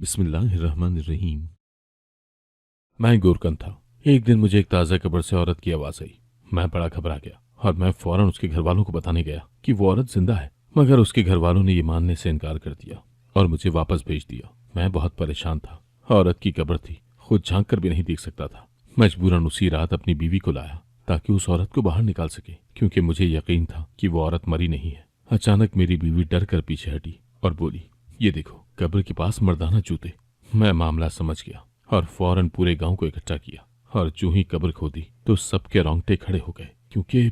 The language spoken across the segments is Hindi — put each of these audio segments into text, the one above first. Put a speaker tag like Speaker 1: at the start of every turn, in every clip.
Speaker 1: बिस्मिल्लाहिर्रहमानिर्रहीम। मैं गोरकन था। एक दिन मुझे एक ताज़ा कब्र से औरत की आवाज़ आई। मैं बड़ा घबरा गया और मैं फौरन उसके घर वालों को बताने गया कि वो औरत जिंदा है, मगर उसके घर वालों ने ये मानने से इनकार कर दिया और मुझे वापस भेज दिया। मैं बहुत परेशान था। औरत की कब्र थी, खुद झांक कर भी नहीं देख सकता था। मजबूरन उसी रात अपनी बीवी को लाया ताकि उस औरत को बाहर निकाल सके, क्योंकि मुझे यकीन था कि वो औरत मरी नहीं है। अचानक मेरी बीवी डर कर पीछे हटी और बोली, ये देखो, कब्र के पास मर्दाना जूते। मैं मामला समझ गया और फौरन पूरे गांव को इकट्ठा किया, और जो ही कब्र खोदी तो सबके रोंगटे खड़े हो गए, क्योंकि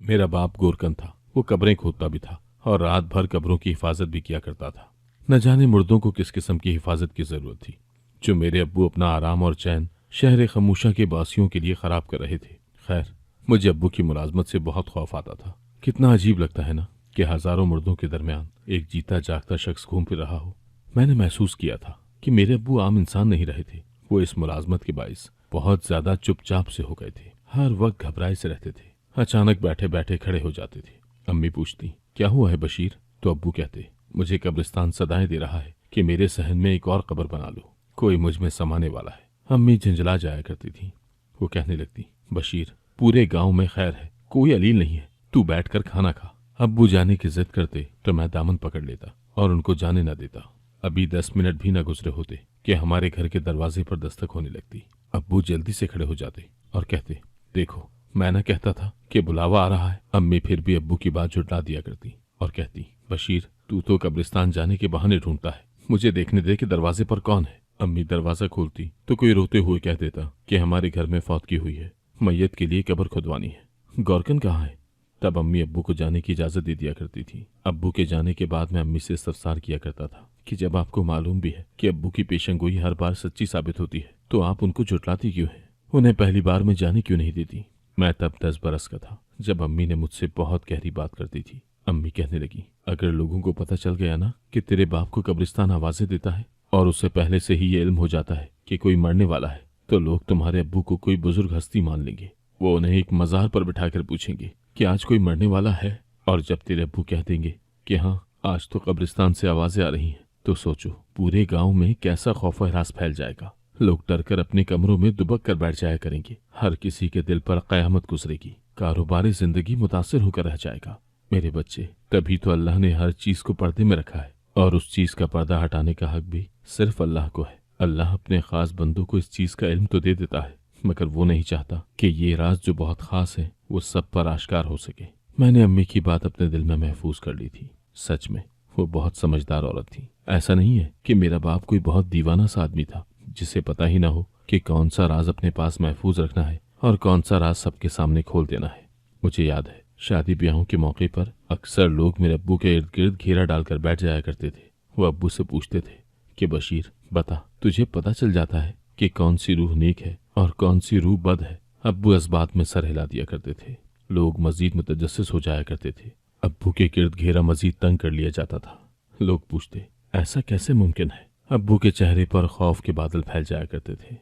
Speaker 1: मेरा बाप गोरकन था। वो कब्रें खोदता भी था और रात भर कब्रों की हिफाजत भी किया करता था। न जाने मुर्दों को किस किस्म की हिफाजत की जरूरत थी, जो मेरे अब्बू अपना आराम और चैन शहर खमूशा के बासियों के लिए खराब कर रहे थे। खैर, मुझे अब्बू की मुलाजमत से बहुत खौफ आता था। कितना अजीब लगता है ना कि हजारों मुर्दों के दरमियान एक जीता जागता शख्स घूम फिर रहा हो। मैंने महसूस किया था कि मेरे अब्बू आम इंसान नहीं रहे थे। वो इस मुलाजमत के बाइस बहुत ज्यादा चुपचाप से हो गए थे। हर वक्त घबराए से रहते थे। अचानक बैठे बैठे खड़े हो जाते थे। अम्मी पूछती, क्या हुआ है बशीर? तो अब्बू कहते, मुझे कब्रिस्तान सदाएं दे रहा है कि मेरे सहन में एक और कब्र बना लो, कोई मुझ में समाने वाला है। अम्मी झंझला जाया करती थी। वो कहने लगती, बशीर, पूरे गांव में खैर है, कोई अलील नहीं है, तू बैठकर खाना खा। अब्बू जाने की जिद करते तो मैं दामन पकड़ लेता और उनको जाने न देता। अभी 10 मिनट भी न गुजरे होते कि हमारे घर के दरवाजे पर दस्तक होने लगती। अब्बू जल्दी से खड़े हो जाते और कहते, देखो, मैं न कहता था कि बुलावा आ रहा है। अम्मी फिर भी अब्बू की बात झुठला दिया करती और कहती, बशीर, तू तो कब्रिस्तान जाने के बहाने ढूंढता है, मुझे देखने दे कि दरवाजे पर कौन है। अम्मी दरवाजा खोलती तो कोई रोते हुए कह देता कि हमारे घर में फौत की हुई है, मैयत के लिए कब्र खुदवानी है। गौरकन कहाँ है? तब अम्मी अब्बू को जाने की इजाजत दे दिया करती थी। अब्बू के जाने के बाद मैं अम्मी से इस्तफसार किया करता था कि जब आपको मालूम भी है कि अब्बू की पेशेंगोई हर बार सच्ची साबित होती है, तो आप उनको झुठलाती क्यों है? उन्हें पहली बार में जाने क्यों नहीं देती? मैं तब 10 बरस का था जब अम्मी ने मुझसे बहुत गहरी बात करती थी। अम्मी कहने लगी, अगर लोगों को पता चल गया ना कि तेरे बाप को कब्रिस्तान आवाजें देता है और उससे पहले से ही ये इल्म हो जाता है कि कोई मरने वाला है, तो लोग तुम्हारे अब्बू को कोई बुजुर्ग हस्ती मान लेंगे। वो उन्हें एक मजार पर बिठाकर पूछेंगे कि आज कोई मरने वाला है, और जब तेरे अब्बू कह देंगे कि हाँ, आज तो कब्रिस्तान से आवाजें आ रही हैं, तो सोचो पूरे गांव में कैसा खौफ हरास फैल जाएगा। लोग डरकर अपने कमरों में दुबक कर बैठ जाया करेंगे। हर किसी के दिल पर कयामत गुजरेगी। कारोबारी जिंदगी मुतासिर होकर रह जाएगा। मेरे बच्चे, तभी तो अल्लाह ने हर चीज को पर्दे में रखा है, और उस चीज का पर्दा हटाने का हक भी सिर्फ अल्लाह को है। अल्लाह अपने खास बंदों को इस चीज का इल्म तो दे देता है, मगर वो नहीं चाहता कि ये राज जो बहुत खास है वो सब पर आश्कार हो सके। मैंने अम्मी की बात अपने दिल में महफूज कर ली थी। सच में वो बहुत समझदार औरत थी। ऐसा नहीं है कि मेरा बाप कोई बहुत दीवाना सा आदमी था जिसे पता ही ना हो कि कौन सा राज अपने पास महफूज रखना है और कौन सा राज सबके सामने खोल देना है। मुझे याद है, शादी ब्याहों के मौके पर अक्सर लोग मेरे अब्बू के इर्द गिर्द घेरा डालकर बैठ जाया करते थे। वो अब्बू से पूछते थे कि बशीर, बता, तुझे पता चल जाता है कि कौन सी रूह नेक है और कौन सी रूह बद है? अब्बू इस बात में सर हिला दिया करते थे। लोग मजीद मुतजस्सिस हो जाया करते थे। अब्बू के गिर्द घेरा मजीद तंग कर लिया जाता था। लोग पूछते, ऐसा कैसे मुमकिन है? अब्बू के चेहरे पर खौफ के बादल फैल जाया करते थे।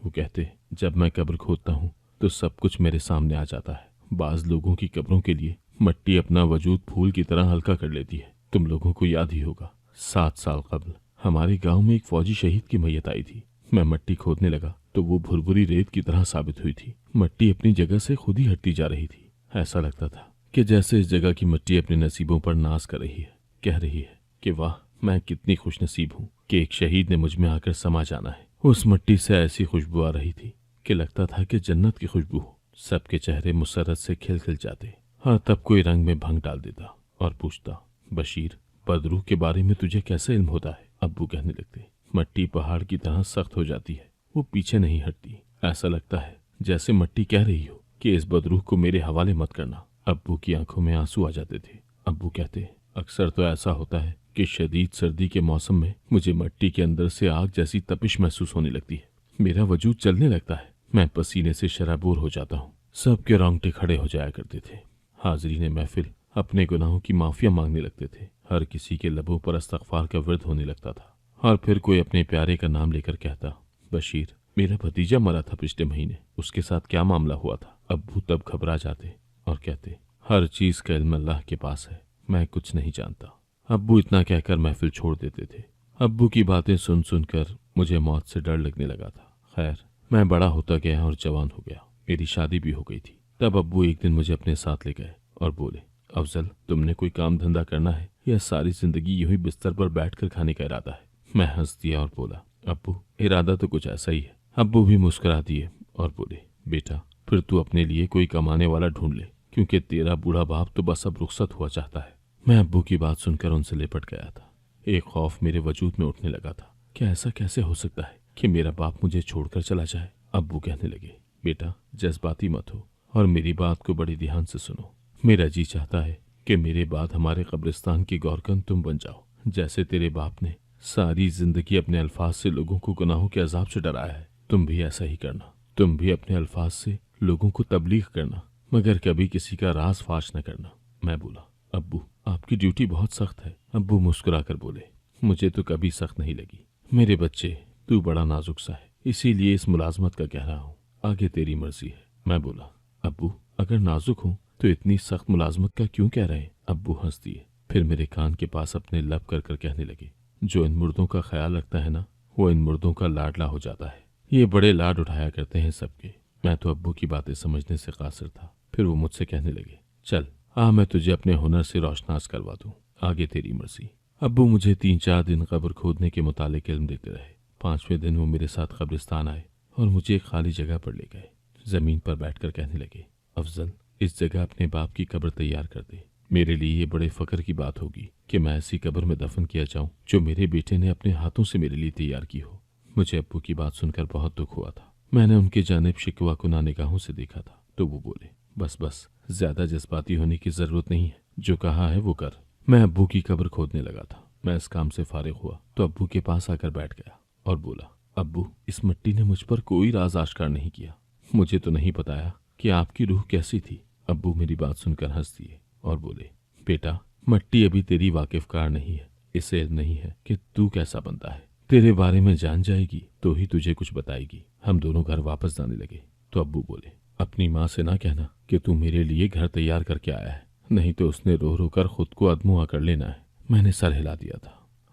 Speaker 1: वो कहते, जब मैं कब्र खोदता हूँ तो सब कुछ मेरे सामने आ जाता है। बाज लोगों की कब्रों के लिए मट्टी अपना वजूद फूल की तरह हल्का कर लेती है। तुम लोगों को याद ही होगा, 7 साल कबल हमारे गांव में एक फौजी शहीद की मैयत आई थी। मैं मट्टी खोदने लगा तो वो भुरभुरी रेत की तरह साबित हुई थी। मट्टी अपनी जगह से खुद ही हटती जा रही थी। ऐसा लगता था कि जैसे इस जगह की मिट्टी अपने नसीबों पर नाज कर रही है, कह रही है कि वाह, मैं कितनी खुशनसीब हूँ कि एक शहीद ने मुझ में आकर समा जाना है। उस मिट्टी से ऐसी खुशबू आ रही थी कि लगता था कि जन्नत की खुशबू हो। सबके चेहरे मुसरत से खिल खिल जाते। हाँ, तब कोई रंग में भंग डाल देता और पूछता, बशीर, बदरूह के बारे में तुझे कैसे इल्म होता है? अब्बू कहने लगते, मट्टी पहाड़ की तरह सख्त हो जाती है, वो पीछे नहीं हटती। ऐसा लगता है जैसे मट्टी कह रही हो कि इस बदरूह को मेरे हवाले मत करना। अब्बू की आंखों में आंसू आ जाते थे। अब्बू कहते, अक्सर तो ऐसा होता है कि शदीद सर्दी के मौसम में मुझे मट्टी के अंदर से आग जैसी तपिश महसूस होने लगती है। मेरा वजूद चलने लगता है। मैं पसीने से शराबूर हो जाता हूँ। सबके रोंगटे खड़े हो जाया करते थे। हाजरीन महफिल अपने गुनाहों की माफिया मांगने लगते थे। हर किसी के लबों पर इस्तगफार का विर्द होने लगता था। और फिर कोई अपने प्यारे का नाम लेकर कहता, बशीर, मेरा भतीजा मरा था पिछले महीने, उसके साथ क्या मामला हुआ था? अब्बू तब घबरा जाते और कहते, हर चीज का इल्म अल्लाह के पास है, मैं कुछ नहीं जानता। अब्बू इतना कहकर महफिल छोड़ देते थे। अब्बू की बातें सुन सुनकर मुझे मौत से डर लगने लगा था। खैर, मैं बड़ा होता गया और जवान हो गया। मेरी शादी भी हो गई थी। तब अब्बू एक दिन मुझे अपने साथ ले गए और बोले, अफजल, तुमने कोई काम धंधा करना है या सारी जिंदगी यूं ही बिस्तर पर बैठकर खाने का इरादा है? मैं हंस दिया और बोला, अब्बू, इरादा तो कुछ ऐसा ही है। अब्बू भी मुस्कुरा दिए और बोले, बेटा, फिर तू अपने लिए कोई कमाने वाला ढूंढ ले, क्योंकि तेरा बूढ़ा बाप तो बस अब रुखसत हुआ चाहता है। मैं अब्बू की बात सुनकर उनसे लिपट गया था। एक खौफ मेरे वजूद में उठने लगा था। क्या ऐसा कैसे हो सकता है कि मेरा बाप मुझे छोड़कर चला जाए? अब्बू कहने लगे, बेटा, जज्बाती मत हो और मेरी बात को बड़े ध्यान से सुनो। मेरा जी चाहता है कि मेरे बाद हमारे कब्रिस्तान की गौरकन तुम बन जाओ। जैसे तेरे बाप ने सारी जिंदगी अपने अल्फाज से लोगों को गुनाहों के अजाब से डराया है, तुम भी ऐसा ही करना। तुम भी अपने अल्फाज से लोगों को तबलीग करना, मगर कभी किसी का राज फाश न करना। मैं बोला, अब्बू, आपकी ड्यूटी बहुत सख्त है। अब्बू मुस्कुराकर बोले, मुझे तो कभी सख्त नहीं लगी। मेरे बच्चे, तू बड़ा नाजुक सा है, इसीलिए इस मुलाजमत का कह रहा हूँ। आगे तेरी मर्जी है। मैं बोला, अब्बू, अगर नाजुक हूँ तो इतनी सख्त मुलाजमत का क्यों कह रहे हैं? अब्बू हंस दिए, फिर मेरे कान के पास अपने लब कर कर कहने लगे, जो इन मुर्दों का ख्याल रखता है ना, वो इन मुर्दों का लाडला हो जाता है। ये बड़े लाड उठाया करते हैं सबके। मैं तो अब्बू की बातें समझने से कासिर था। फिर वो मुझसे कहने लगे, चल मैं तुझे अपने हुनर से रोशनास करवा दूं। आगे तेरी मर्जी। अब्बू मुझे 3-4 दिन कब्र खोदने के मुतालिक इल्म देते रहे। 5वें दिन वो मेरे साथ कब्रिस्तान आए और मुझे एक खाली जगह पर ले गए। जमीन पर बैठकर कहने लगे, अफजल, इस जगह अपने बाप की कब्र तैयार कर दे। मेरे लिए ये बड़े फख्र की बात होगी कि मैं ऐसी कब्र में दफन किया जाऊं जो मेरे बेटे ने अपने हाथों से मेरे लिए तैयार की हो। मुझे अब्बू की बात सुनकर बहुत दुख हुआ था। मैंने उनके जानिब शिकवा कुना निगाहों से देखा था तो वो बोले, बस बस, ज्यादा जज्बाती होने की जरूरत नहीं है, जो कहा है वो कर। मैं अब्बू की कब्र खोदने लगा था। मैं इस काम से फारिग हुआ तो अब्बू के पास आकर बैठ गया और बोला, अब्बू, इस मिट्टी ने मुझ पर कोई राज आश्कार नहीं किया। मुझे तो नहीं बताया कि आपकी रूह कैसी थी। अब्बू मेरी बात सुनकर हंस दिए और बोले, बेटा, मिट्टी अभी तेरी वाकिफकार नहीं है। इसे इल्म नहीं है कि तू कैसा बनता है। तेरे बारे में जान जाएगी तो ही तुझे कुछ बताएगी। हम दोनों घर वापस जाने लगे तो अब्बू बोले, अपनी माँ से ना कहना कि तू मेरे लिए घर तैयार करके आया है, नहीं तो उसने रो रो कर खुद को अदमुआ कर लेना है। मैंने सर हिला दिया था।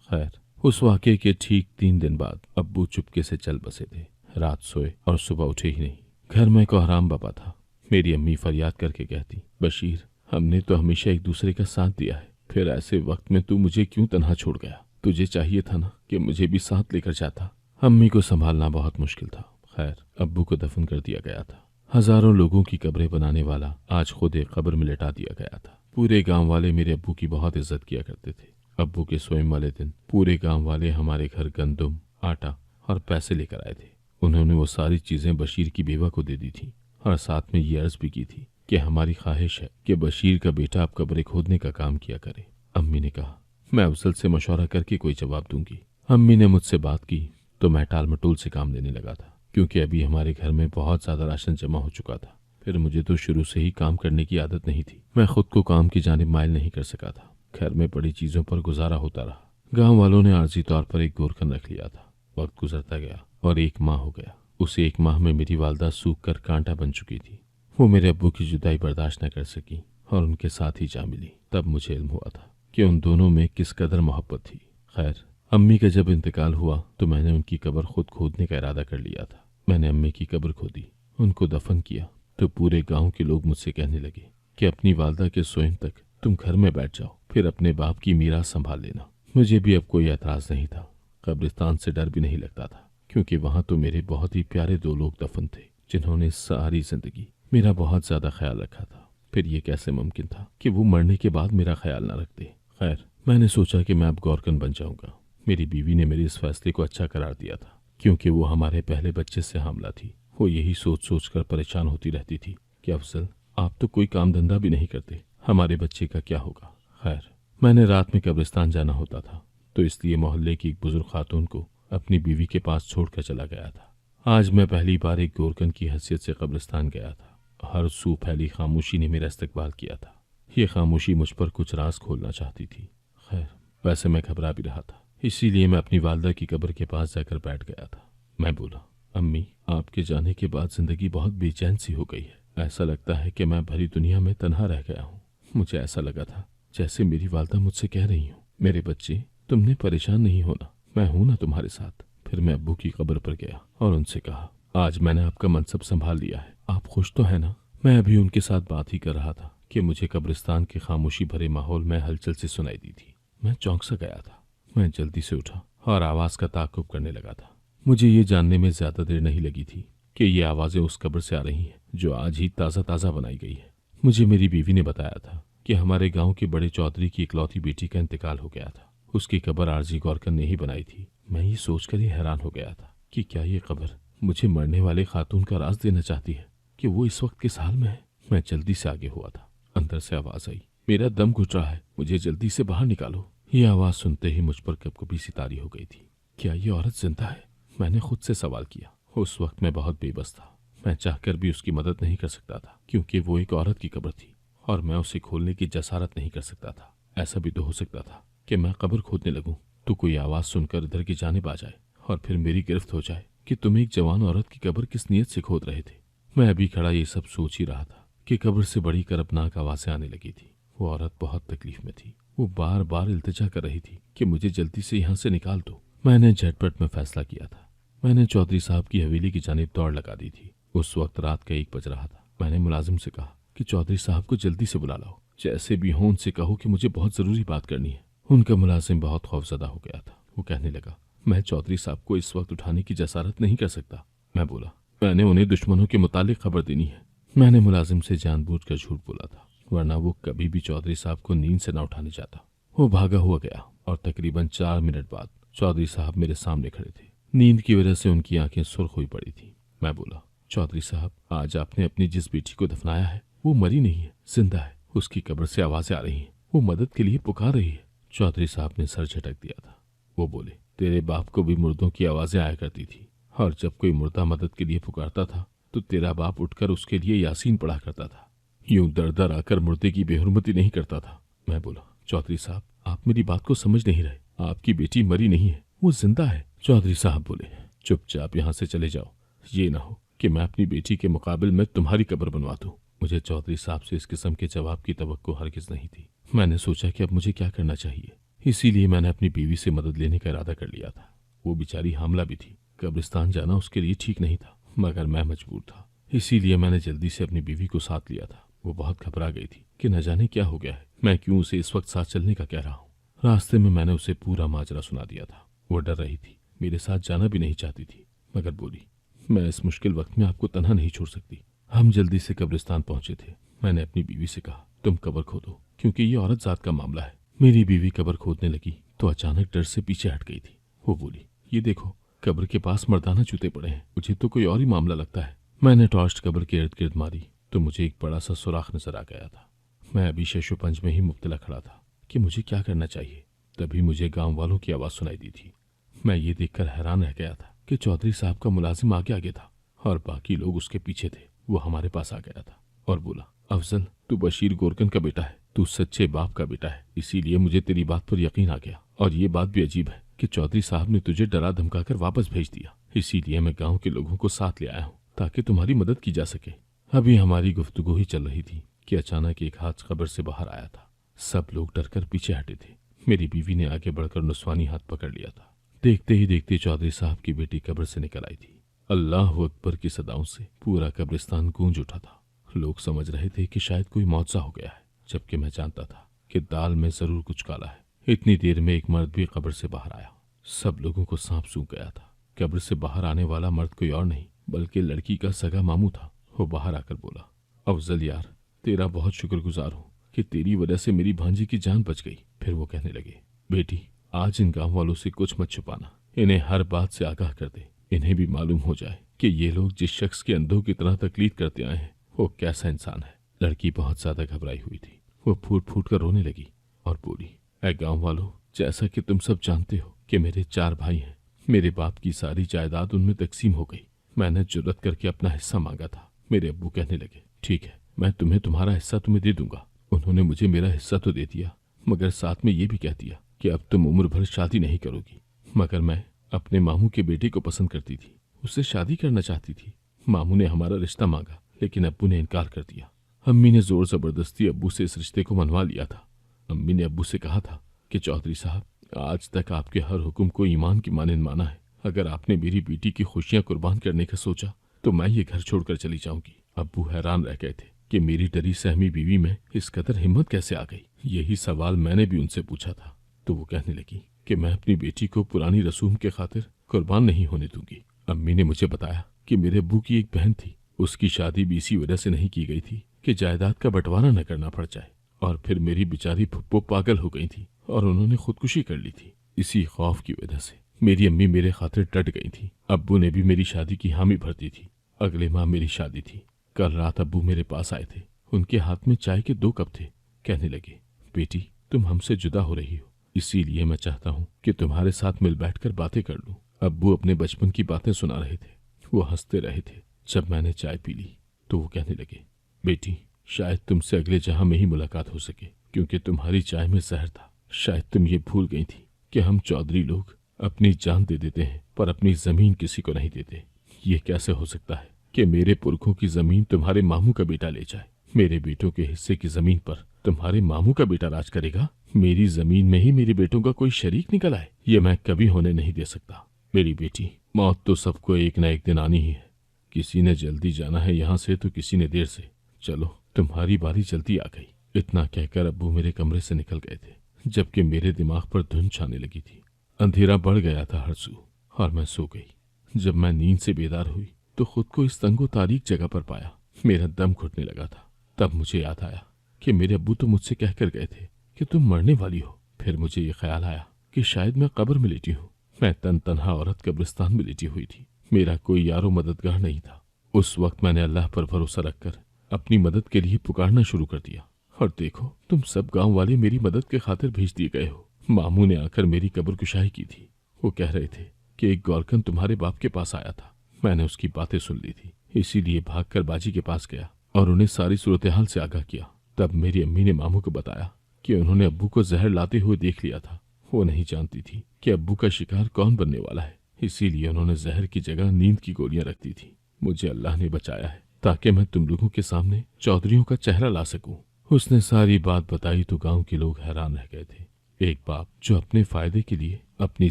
Speaker 1: खैर, उस वाक़े के ठीक 3 दिन बाद अब्बू चुपके से चल बसे थे। रात सोए और सुबह उठे ही नहीं। घर में कोहराम बाबा था। मेरी अम्मी फरियाद करके कहती, बशीर, हमने तो हमेशा एक दूसरे का साथ दिया है, फिर ऐसे वक्त में तू मुझे क्यों तन्हा छोड़ गया? तुझे चाहिए था ना कि मुझे भी साथ लेकर जाता। अम्मी को संभालना बहुत मुश्किल था। खैर, अब्बू को दफन कर दिया गया था। हजारों लोगों की कब्रें बनाने वाला आज खुद एक कब्र में लिटा दिया गया था। पूरे गांव वाले मेरे अब्बू की बहुत इज्जत किया करते थे। अब्बू के स्वयं वाले दिन पूरे गांव वाले हमारे घर गंदुम, आटा और पैसे लेकर आए थे। उन्होंने वो सारी चीजें बशीर की बेवा को दे दी थी और साथ में ये अर्ज भी की थी कि हमारी ख्वाहिश है कि बशीर का बेटा अब कब्रें खोदने का काम किया करे। अम्मी ने कहा, मैं अफजल से मशवरा करके कोई जवाब दूंगी। अम्मी ने मुझसे बात की तो मैं टाल मटोल से काम लेने लगा था, क्योंकि अभी हमारे घर में बहुत ज्यादा राशन जमा हो चुका था। फिर मुझे तो शुरू से ही काम करने की आदत नहीं थी। मैं खुद को काम की जानिब माइल नहीं कर सका था। घर में पड़ी चीजों पर गुजारा होता रहा। गांव वालों ने आर्जी तौर पर एक गोरखन रख लिया था। वक्त गुजरता गया और 1 माह हो गया। उस 1 माह में मेरी वालदा सूख कर कांटा बन चुकी थी। वो मेरे अब्बू की जुदाई बर्दाश्त न कर सकी और उनके साथ ही जा मिली। तब मुझे इल्म हुआ था कि उन दोनों में किस कदर मोहब्बत थी। खैर, अम्मी का जब इंतकाल हुआ तो मैंने उनकी कब्र खुद खोदने का इरादा कर लिया था। मैंने अम्मी की कब्र खोदी, उनको दफन किया तो पूरे गांव के लोग मुझसे कहने लगे कि अपनी वालदा के सोइन तक तुम घर में बैठ जाओ, फिर अपने बाप की मीरास संभाल लेना। मुझे भी अब कोई एतराज नहीं था। कब्रिस्तान से डर भी नहीं लगता था, क्योंकि वहां तो मेरे बहुत ही प्यारे 2 लोग दफन थे जिन्होंने सारी जिंदगी मेरा बहुत ज्यादा ख्याल रखा था। फिर ये कैसे मुमकिन था कि वो मरने के बाद मेरा ख्याल न रखते। खैर, मैंने सोचा कि मैं अब गौरकन बन जाऊंगा। मेरी बीवी ने मेरे इस फैसले को अच्छा करार दिया था, क्योंकि वो हमारे पहले बच्चे से हामला थी। वो यही सोच सोच कर परेशान होती रहती थी कि अफजल, आप तो कोई काम धंधा भी नहीं करते, हमारे बच्चे का क्या होगा। खैर, मैंने रात में कब्रिस्तान जाना होता था, तो इसलिए मोहल्ले की एक बुजुर्ग खातून को अपनी बीवी के पास छोड़कर चला गया था। आज मैं पहली बार एक गोरकन की हैसियत से कब्रिस्तान गया था। हर सू फैली खामोशी ने मेरा इस्तकबाल किया था। ये खामोशी मुझ पर कुछ राज खोलना चाहती थी। खैर, वैसे मैं घबरा भी रहा था, इसीलिए मैं अपनी वालदा की कब्र के पास जाकर बैठ गया था। मैं बोला, अम्मी, आपके जाने के बाद जिंदगी बहुत बेचैन सी हो गई है। ऐसा लगता है कि मैं भरी दुनिया में तन्हा रह गया हूँ। मुझे ऐसा लगा था जैसे मेरी वालदा मुझसे कह रही हूँ, मेरे बच्चे, तुमने परेशान नहीं होना, मैं हूं ना तुम्हारे साथ। फिर मैं अब्बू की कब्र पर गया और उनसे कहा, आज मैंने आपका मनसब संभाल लिया है, आप खुश तो है ना? मैं अभी उनके साथ बात ही कर रहा था कि मुझे कब्रिस्तान के खामोशी भरे माहौल में हलचल से सुनाई दी थी। मैं चौंक सा गया था। मैं जल्दी से उठा और आवाज का ताक़ुब करने लगा था। मुझे ये जानने में ज्यादा देर नहीं लगी थी कि ये आवाजें उस कब्र से आ रही हैं जो आज ही ताज़ा ताज़ा बनाई गई है। मुझे मेरी बीवी ने बताया था कि हमारे गांव के बड़े चौधरी की इकलौती बेटी का इंतकाल हो गया था। उसकी कब्र आरजी गौरकन ने ही बनाई थी। मैं ये सोचकर ही हैरान हो गया था कि क्या ये कब्र मुझे मरने वाले खातून का राज देना चाहती है कि वो इस वक्त किस हाल में है। मैं जल्दी से आगे हुआ था। अंदर से आवाज आई, मेरा दम घुट रहा है, मुझे जल्दी से बाहर निकालो। ये आवाज सुनते ही मुझ पर कपकपी सी तारी हो गई थी। क्या ये औरत जिंदा है? मैंने खुद से सवाल किया। उस वक्त मैं बहुत बेबस था। मैं चाहकर भी उसकी मदद नहीं कर सकता था क्योंकि वो एक औरत की कब्र थी और मैं उसे खोलने की जसारत नहीं कर सकता था। ऐसा भी तो हो सकता था कि मैं कब्र खोदने लगूं तो कोई आवाज सुनकर इधर की जानिब आ जाए और फिर मेरी गिरफ्त हो जाए कि तुम एक जवान औरत की कब्र किस नीयत से खोद रहे थे। मैं अभी खड़ा ये सब सोच ही रहा था कि कब्र से बड़ी करपनाक आवाजें आने लगी थी। वो औरत बहुत तकलीफ में थी। वो बार बार इल्तिजा कर रही थी कि मुझे जल्दी से यहाँ से निकाल दो। मैंने झटपट में फैसला किया था। मैंने चौधरी साहब की हवेली की जानिब दौड़ लगा दी थी। उस वक्त रात का 1 बज रहा था। मैंने मुलाजिम से कहा कि चौधरी साहब को जल्दी से बुला लाओ, जैसे भी हो उनसे कहो कि मुझे बहुत जरूरी बात करनी है। उनका मुलाजिम बहुत खौफजदा हो गया था। वो कहने लगा, मैं चौधरी साहब को इस वक्त उठाने की जसारत नहीं कर सकता। मैं बोला, मैंने उन्हें दुश्मनों के मुतालिक खबर देनी है। मैंने मुलाजिम से जानबूझकर झूठ बोला था, वरना वो कभी भी चौधरी साहब को नींद से न उठाने जाता। वो भागा हुआ गया और तकरीबन 4 मिनट बाद चौधरी साहब मेरे सामने खड़े थे। नींद की वजह से उनकी आंखें सुर्ख हुई पड़ी थी। मैं बोला, चौधरी साहब, आज आपने अपनी जिस बेटी को दफनाया है वो मरी नहीं है, जिंदा है। उसकी कब्र से आवाजें आ रही हैं, वो मदद के लिए पुकार रही है। चौधरी साहब ने सर झटक दिया था। वो बोले, तेरे बाप को भी मुर्दों की आवाजें आया करती थी और जब कोई मुर्दा मदद के लिए पुकारता था तो तेरा बाप उठकर उसके लिए यासीन पढ़ा करता था। यूं दर दर आकर मुर्दे की बेहुरमती नहीं करता था। मैं बोला, चौधरी साहब, आप मेरी बात को समझ नहीं रहे। आपकी बेटी मरी नहीं है, वो जिंदा है। चौधरी साहब बोले, चुपचाप यहाँ से चले जाओ, ये ना हो कि मैं अपनी बेटी के मुकाबिल में तुम्हारी कब्र बनवा दूं। मुझे चौधरी साहब से इस किस्म के जवाब की तवक्को हरगिज नहीं थी। मैंने सोचा कि अब मुझे क्या करना चाहिए, इसीलिए मैंने अपनी बीवी से मदद लेने का इरादा कर लिया था। वो बेचारी हामला भी थी। कब्रिस्तान जाना उसके लिए ठीक नहीं था, मगर मैं मजबूर था, इसीलिए मैंने जल्दी से अपनी बीवी को साथ लिया था। वो बहुत घबरा गई थी कि न जाने क्या हो गया है, मैं क्यों उसे इस वक्त साथ चलने का कह रहा हूँ। रास्ते में मैंने उसे पूरा माजरा सुना दिया था। वो डर रही थी, मेरे साथ जाना भी नहीं चाहती थी, मगर बोली, मैं इस मुश्किल वक्त में आपको तन्हा नहीं छोड़ सकती। हम जल्दी से कब्रिस्तान पहुंचे थे। मैंने अपनी बीवी से कहा, तुम कब्र खोदो, क्योंकि ये औरत जात का मामला है। मेरी बीवी कब्र खोदने लगी तो अचानक डर से पीछे हट गई थी। वो बोली, ये देखो, कब्र के पास मर्दाना जूते पड़े हैं, मुझे तो कोई और ही मामला लगता है। मैंने टॉर्च कब्र के इर्द गिर्द मारी तो मुझे एक बड़ा सा सुराख नजर आ गया था। मैं अभी शशोपंज में ही मुब्तला खड़ा था कि मुझे क्या करना चाहिए। तभी मुझे गांव वालों की आवाज सुनाई दी थी। मैं ये देखकर हैरान रह गया था कि चौधरी साहब का मुलाजिम आगे आगे था और बाकी लोग उसके पीछे थे। वो हमारे पास आ गया था और बोला, अफजल, तू बशीर गोरकन का बेटा है, तू सच्चे बाप का बेटा है, इसीलिए मुझे तेरी बात पर यकीन आ गया। और ये बात भी अजीब है कि चौधरी साहब ने तुझे डरा धमकाकर वापस भेज दिया, इसीलिए मैं गांव के लोगों को साथ ले आया हूँ ताकि तुम्हारी मदद की जा सके। अभी हमारी गुफ्तगू ही चल रही थी कि अचानक एक हाथ कब्र से बाहर आया था। सब लोग डरकर पीछे हटे थे। मेरी बीवी ने आगे बढ़कर नुस्वानी हाथ पकड़ लिया था। देखते ही देखते चौधरी साहब की बेटी कब्र से निकल आई थी। अल्लाह अकबर की सदाओं से पूरा कब्रिस्तान गूंज उठा था। लोग समझ रहे थे कि शायद कोई मौजज़ा हो गया है, जबकि मैं जानता था कि दाल में जरूर कुछ काला है। इतनी देर में एक मर्द भी कब्र से बाहर आया। सब लोगों को सांप सूंघ गया था। कब्र से बाहर आने वाला मर्द कोई और नहीं बल्कि लड़की का सगा मामू था। वो बाहर आकर बोला, अफजल यार, तेरा बहुत शुक्रगुजार हूँ कि तेरी वजह से मेरी भांजी की जान बच गई। फिर वो कहने लगे, बेटी, आज इन गांव वालों से कुछ मत छुपाना, इन्हें हर बात से आगाह कर दे। इन्हें भी मालूम हो जाए कि ये लोग जिस शख्स के अंधों की तरह तकलीफ करते आए हैं वो कैसा इंसान है। लड़की बहुत ज्यादा घबराई हुई थी। वो फूट फूट कर रोने लगी और बोली, ऐ गांव वालों, जैसा कि तुम सब जानते हो कि मेरे 4 भाई हैं। मेरे बाप की सारी जायदाद उनमें तकसीम हो गई। मैंने जुर्रत करके अपना हिस्सा मांगा था। मेरे अब्बू कहने लगे, ठीक है, मैं तुम्हारा हिस्सा तुम्हें दे दूंगा। उन्होंने मुझे मेरा हिस्सा तो दे दिया, मगर साथ में ये भी कह दिया कि अब तुम उम्र भर शादी नहीं करोगी। मगर मैं अपने मामू के बेटे को पसंद करती थी, उससे शादी करना चाहती थी। मामू ने हमारा रिश्ता मांगा लेकिन अब्बू ने इनकार कर दिया। अम्मी ने जोर जबरदस्ती अब्बू से इस रिश्ते को मनवा लिया था। अम्मी ने अब्बू से कहा था कि चौधरी साहब, आज तक आपके हर हुक्म को ईमान की मानंद माना है। अगर आपने मेरी बेटी की खुशियां कुर्बान करने का सोचा तो मैं ये घर छोड़कर चली जाऊंगी। अब्बू हैरान रह गए थे कि मेरी डरी सहमी बीवी में इस कदर हिम्मत कैसे आ गई। यही सवाल मैंने भी उनसे पूछा था तो वो कहने लगी कि मैं अपनी बेटी को पुरानी रसूम के खातिर कुर्बान नहीं होने दूंगी। अम्मी ने मुझे बताया कि मेरे अब्बू की एक बहन थी, उसकी शादी भी इसी वजह से नहीं की गई थी कि जायदाद का बंटवारा न करना पड़ जाए। और फिर मेरी बेचारी फुप्पो पागल हो गई थी और उन्होंने खुदकुशी कर ली थी। इसी खौफ की वजह से मेरी अम्मी मेरे खातिर डट गई थी। अब्बू ने भी मेरी शादी की हामी भर दी थी। अगले माह मेरी शादी थी। कल रात अब्बू मेरे पास आए थे। उनके हाथ में चाय के 2 कप थे। कहने लगे, बेटी तुम हमसे जुदा हो रही हो, इसीलिए मैं चाहता हूँ कि तुम्हारे साथ मिल बैठकर बातें कर लूं। अब्बू अपने बचपन की बातें सुना रहे थे। वो हंसते रहे थे। जब मैंने चाय पी ली तो वो कहने लगे, बेटी शायद तुमसे अगले जहां में ही मुलाकात हो सके, क्योंकि तुम्हारी चाय में जहर था। शायद तुम ये भूल गई थी कि हम चौधरी लोग अपनी जान दे देते हैं पर अपनी जमीन किसी को नहीं देते। ये कैसे हो सकता है कि मेरे पुरखों की जमीन तुम्हारे मामू का बेटा ले जाए? मेरे बेटों के हिस्से की जमीन पर तुम्हारे मामू का बेटा राज करेगा? मेरी जमीन में ही मेरे बेटों का कोई शरीक निकल आए? ये मैं कभी होने नहीं दे सकता। मेरी बेटी, मौत तो सबको एक न एक दिन आनी ही है। किसी ने जल्दी जाना है यहाँ से तो किसी ने देर से। चलो तुम्हारी बारी जल्दी आ गई। इतना कहकर अब्बू मेरे कमरे से निकल गए थे, जबकि मेरे दिमाग पर धुंध छाने लगी थी। अंधेरा बढ़ गया था हर सू और मैं सो गई। जब मैं नींद से बेदार हुई तो खुद को इस तंगो तारीक जगह पर पाया। मेरा दम घुटने लगा था। तब मुझे याद आया कि मेरे अब्बू तो मुझसे कहकर गए थे कि तुम मरने वाली हो। फिर मुझे ये ख्याल आया कि शायद मैं कब्र में लेटी हूँ। मैं तन्हा औरत कब्रिस्तान में लेटी हुई थी। मेरा कोई यारो मददगार नहीं था। उस वक्त मैंने अल्लाह पर भरोसा रखकर अपनी मदद के लिए पुकारना शुरू कर दिया। और देखो, तुम सब गांव वाले मेरी मदद के खातिर भेज दिए गए हो। मामू ने आकर मेरी कब्र कुशाई की थी। वो कह रहे थे कि एक गौरकन तुम्हारे बाप के पास आया था। मैंने उसकी बातें सुन ली थी, इसीलिए भागकर बाजी के पास गया और उन्हें सारी सूरत हाल से आगाह किया। तब मेरी अम्मी ने मामू को बताया कि उन्होंने अब्बू को जहर लाते हुए देख लिया था। वो नहीं जानती थी कि अब्बू का शिकार कौन बनने वाला है, इसीलिए उन्होंने जहर की जगह नींद की गोलियां रख दी थी। मुझे अल्लाह ने बचाया है ताकि मैं तुम लोगों के सामने चौधरियों का चेहरा ला सकूं। उसने सारी बात बताई तो गांव के लोग हैरान रह गए थे। एक बाप जो अपने फायदे के लिए अपनी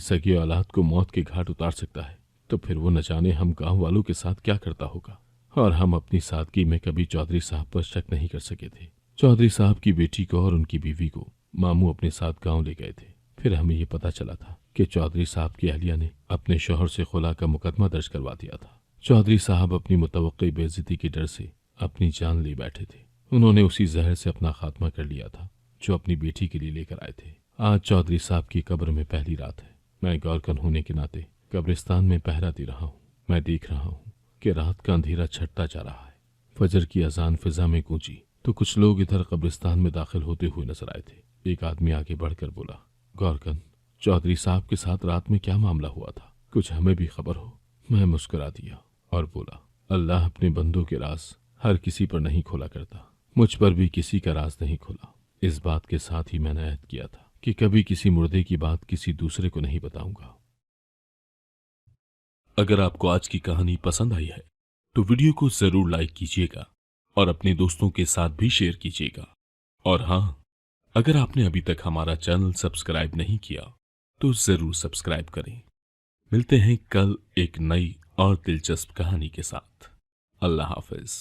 Speaker 1: सगी औलाद को मौत के घाट उतार सकता है, तो फिर वो न जाने हम गांव वालों के साथ क्या करता होगा। और हम अपनी सादगी में कभी चौधरी साहब पर शक नहीं कर सके थे। चौधरी साहब की बेटी को और उनकी बीवी को मामू अपने साथ गांव ले गए थे। फिर हमें ये पता चला था कि चौधरी साहब की अहलिया ने अपने शौहर से खुला का मुकदमा दर्ज करवा दिया था। चौधरी साहब अपनी मुतवक्की बेइज्जती के डर से अपनी जान ले बैठे थे। उन्होंने उसी जहर से अपना खात्मा कर लिया था जो अपनी बेटी के लिए लेकर आए थे। आज चौधरी साहब की कब्र में पहली रात है। मैं गौरकन होने के नाते कब्रिस्तान में पहरा दे रहा हूँ। मैं देख रहा हूँ कि रात का अंधेरा छटता जा रहा है। फजर की अजान फिजा में गूंजी तो कुछ लोग इधर कब्रिस्तान में दाखिल होते हुए नजर आए थे। एक आदमी आगे बढ़कर बोला, गौरकन, चौधरी साहब के साथ रात में क्या मामला हुआ था? कुछ हमें भी खबर हो। मैं मुस्कुरा दिया और बोला, अल्लाह अपने बंदों के राज हर किसी पर नहीं खोला करता। मुझ पर भी किसी का राज नहीं खोला। इस बात के साथ ही मैंने अहद किया था कि कभी किसी मुर्दे की बात किसी दूसरे को नहीं बताऊंगा। अगर आपको आज की कहानी पसंद आई है तो वीडियो को जरूर लाइक कीजिएगा और अपने दोस्तों के साथ भी शेयर कीजिएगा। और हाँ, अगर आपने अभी तक हमारा चैनल सब्सक्राइब नहीं किया तो जरूर सब्सक्राइब करें। मिलते हैं कल एक नई और दिलचस्प कहानी के साथ। अल्लाह हाफिज।